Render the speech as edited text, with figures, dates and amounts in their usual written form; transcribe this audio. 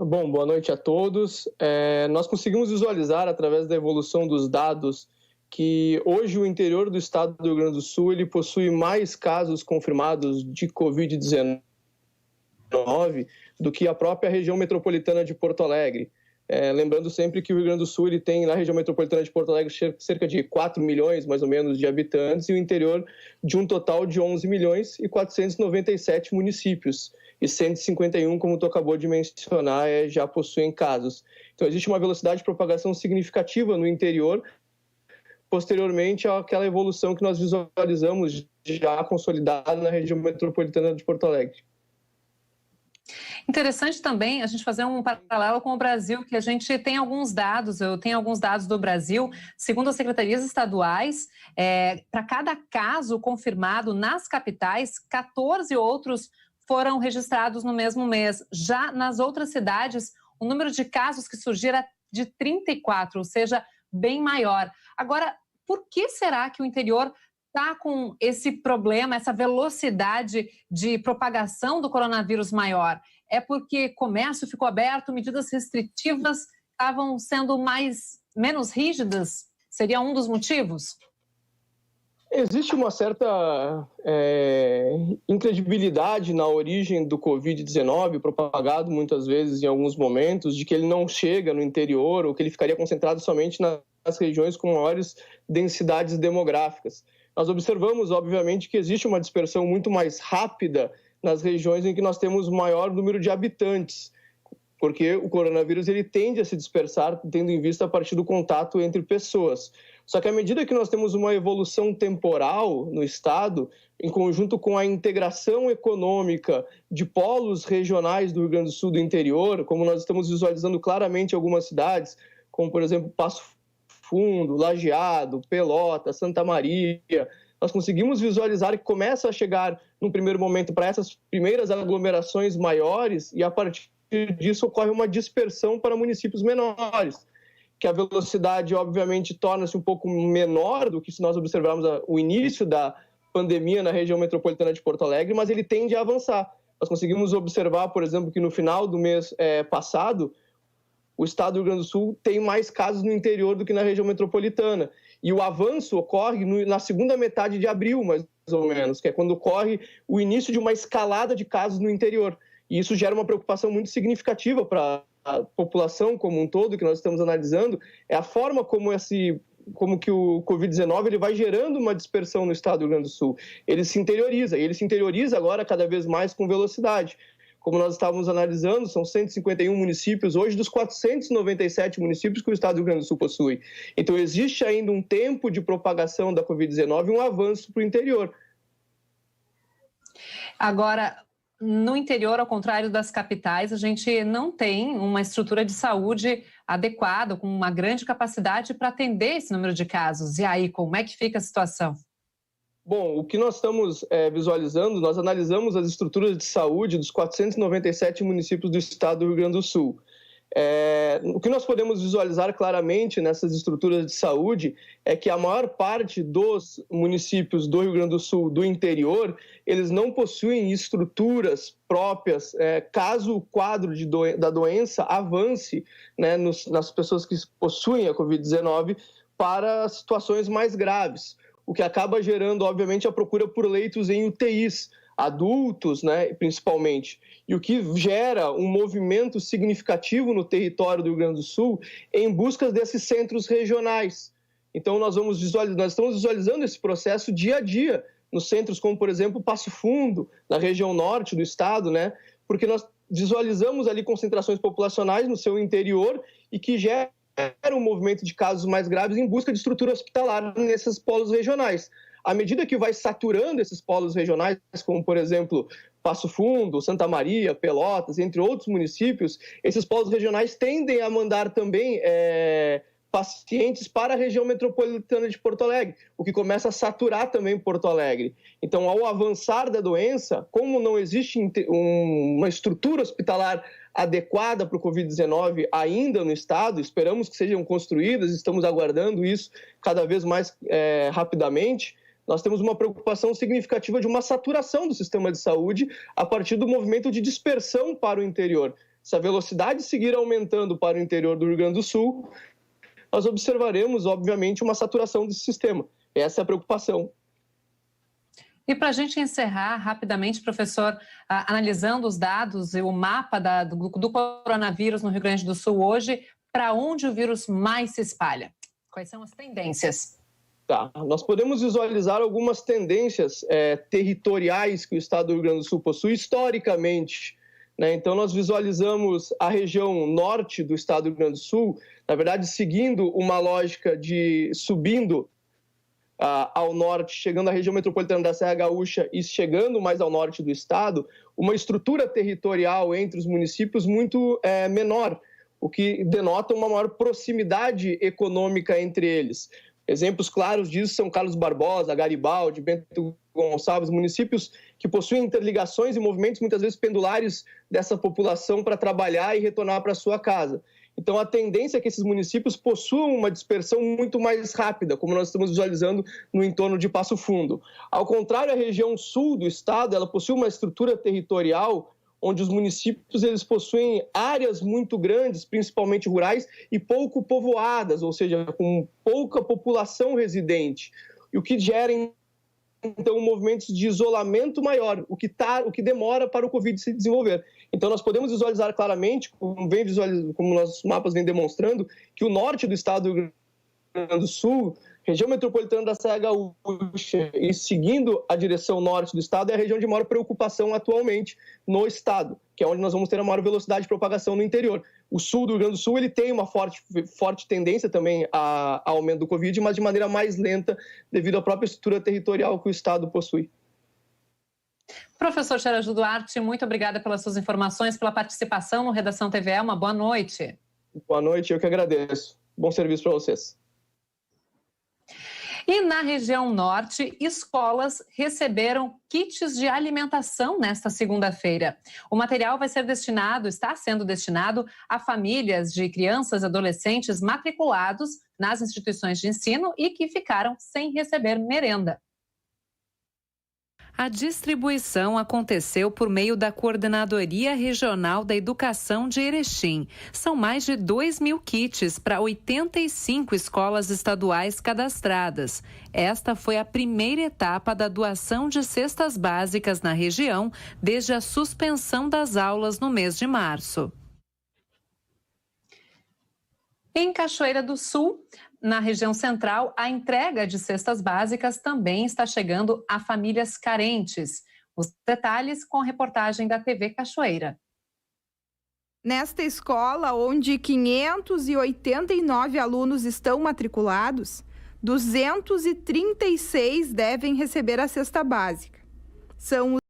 Bom, boa noite a todos. Nós conseguimos visualizar, através da evolução dos dados, que hoje o interior do estado do Rio Grande do Sul ele possui mais casos confirmados de Covid-19 do que a própria região metropolitana de Porto Alegre. Lembrando sempre que o Rio Grande do Sul ele tem, na região metropolitana de Porto Alegre, cerca de 4 milhões, mais ou menos, de habitantes, e o interior de um total de 11 milhões e 497 municípios. E 151, como tu acabou de mencionar, já possuem casos. Então, existe uma velocidade de propagação significativa no interior, posteriormente àquela evolução que nós visualizamos já consolidada na região metropolitana de Porto Alegre. Interessante também a gente fazer um paralelo com o Brasil, que a gente tem alguns dados, eu tenho alguns dados do Brasil, segundo as secretarias estaduais, para cada caso confirmado nas capitais, 14 outros foram registrados no mesmo mês. Já nas outras cidades, o número de casos que surgiram era de 34, ou seja, bem maior. Agora, por que será que o interior está com esse problema, essa velocidade de propagação do coronavírus maior? É porque comércio ficou aberto, medidas restritivas estavam sendo menos rígidas? Seria um dos motivos? Existe uma certa incredibilidade na origem do Covid-19, propagado muitas vezes em alguns momentos, de que ele não chega no interior ou que ele ficaria concentrado somente nas regiões com maiores densidades demográficas. Nós observamos, obviamente, que existe uma dispersão muito mais rápida nas regiões em que nós temos maior número de habitantes, porque o coronavírus ele tende a se dispersar, tendo em vista a partir do contato entre pessoas. Só que à medida que nós temos uma evolução temporal no estado, em conjunto com a integração econômica de polos regionais do Rio Grande do Sul do interior, como nós estamos visualizando claramente em algumas cidades, como, por exemplo, Passo Fundo, Lajeado, Pelotas, Santa Maria, nós conseguimos visualizar que começa a chegar, num primeiro momento, para essas primeiras aglomerações maiores, e a partir disso ocorre uma dispersão para municípios menores, que a velocidade, obviamente, torna-se um pouco menor do que se nós observarmos o início da pandemia na região metropolitana de Porto Alegre, mas ele tende a avançar. Nós conseguimos observar, por exemplo, que no final do mês passado, o estado do Rio Grande do Sul tem mais casos no interior do que na região metropolitana. E o avanço ocorre na segunda metade de abril, mais ou menos, que é quando ocorre o início de uma escalada de casos no interior. E isso gera uma preocupação muito significativa para a população como um todo, que nós estamos analisando, é a forma como que o Covid-19 ele vai gerando uma dispersão no estado do Rio Grande do Sul. Ele se interioriza, e ele se interioriza agora cada vez mais com velocidade. Como nós estávamos analisando, são 151 municípios, hoje dos 497 municípios que o estado do Rio Grande do Sul possui. Então, existe ainda um tempo de propagação da Covid-19 e um avanço para o interior. Agora, no interior, ao contrário das capitais, a gente não tem uma estrutura de saúde adequada, com uma grande capacidade para atender esse número de casos. E aí, como é que fica a situação? Bom, o que nós estamos visualizando, nós analisamos as estruturas de saúde dos 497 municípios do estado do Rio Grande do Sul. O que nós podemos visualizar claramente nessas estruturas de saúde é que a maior parte dos municípios do Rio Grande do Sul, do interior, eles não possuem estruturas próprias, caso o quadro da doença avance, né, nas pessoas que possuem a Covid-19 para situações mais graves, o que acaba gerando, obviamente, a procura por leitos em UTIs, adultos, né, principalmente, e o que gera um movimento significativo no território do Rio Grande do Sul em busca desses centros regionais. Então, nós estamos visualizando esse processo dia a dia, nos centros como, por exemplo, Passo Fundo, na região norte do estado, né, porque nós visualizamos ali concentrações populacionais no seu interior e que gera um movimento de casos mais graves em busca de estrutura hospitalar nesses polos regionais. À medida que vai saturando esses polos regionais, como, por exemplo, Passo Fundo, Santa Maria, Pelotas, entre outros municípios, esses polos regionais tendem a mandar também pacientes para a região metropolitana de Porto Alegre, o que começa a saturar também Porto Alegre. Então, ao avançar da doença, como não existe uma estrutura hospitalar adequada para o Covid-19 ainda no estado, esperamos que sejam construídas, estamos aguardando isso cada vez mais rapidamente, nós temos uma preocupação significativa de uma saturação do sistema de saúde a partir do movimento de dispersão para o interior. se a velocidade seguir aumentando para o interior do Rio Grande do Sul, nós observaremos, obviamente, uma saturação desse sistema. Essa é a preocupação. E para a gente encerrar rapidamente, professor, analisando os dados e o mapa do coronavírus no Rio Grande do Sul hoje, para onde o vírus mais se espalha? Quais são as tendências? Tá. Nós podemos visualizar algumas tendências territoriais que o estado do Rio Grande do Sul possui historicamente, né? Então, nós visualizamos a região norte do estado do Rio Grande do Sul, na verdade, seguindo uma lógica de subindo ao norte, chegando à região metropolitana da Serra Gaúcha e chegando mais ao norte do estado, uma estrutura territorial entre os municípios muito menor, o que denota uma maior proximidade econômica entre eles. Exemplos claros disso são Carlos Barbosa, Garibaldi, Bento Gonçalves, municípios que possuem interligações e movimentos muitas vezes pendulares dessa população para trabalhar e retornar para sua casa. Então, a tendência é que esses municípios possuam uma dispersão muito mais rápida, como nós estamos visualizando no entorno de Passo Fundo. Ao contrário, a região sul do estado, ela possui uma estrutura territorial onde os municípios eles possuem áreas muito grandes, principalmente rurais, e pouco povoadas, ou seja, com pouca população residente, e o que gera, então, movimentos de isolamento maior, o que demora para o Covid se desenvolver. Então, nós podemos visualizar claramente, como nossos mapas vêm demonstrando, que o norte do estado do Rio Grande do Sul, região metropolitana da Serra Gaúcha e seguindo a direção norte do estado é a região de maior preocupação atualmente no estado, que é onde nós vamos ter a maior velocidade de propagação no interior. O sul do Rio Grande do Sul ele tem uma forte tendência também a aumento do Covid, mas de maneira mais lenta devido à própria estrutura territorial que o estado possui. Professor Xerajú Duarte, muito obrigada pelas suas informações, pela participação no Redação TVE. Uma boa noite. Boa noite, eu que agradeço. Bom serviço para vocês. E na região norte, escolas receberam kits de alimentação nesta segunda-feira. O material está sendo destinado a famílias de crianças e adolescentes matriculados nas instituições de ensino e que ficaram sem receber merenda. A distribuição aconteceu por meio da Coordenadoria Regional da Educação de Erechim. São mais de 2.000 kits para 85 escolas estaduais cadastradas. Esta foi a primeira etapa da doação de cestas básicas na região desde a suspensão das aulas no mês de março. Em Cachoeira do Sul, na região central, a entrega de cestas básicas também está chegando a famílias carentes. Os detalhes com a reportagem da TV Cachoeira. Nesta escola, onde 589 alunos estão matriculados, 236 devem receber a cesta básica. São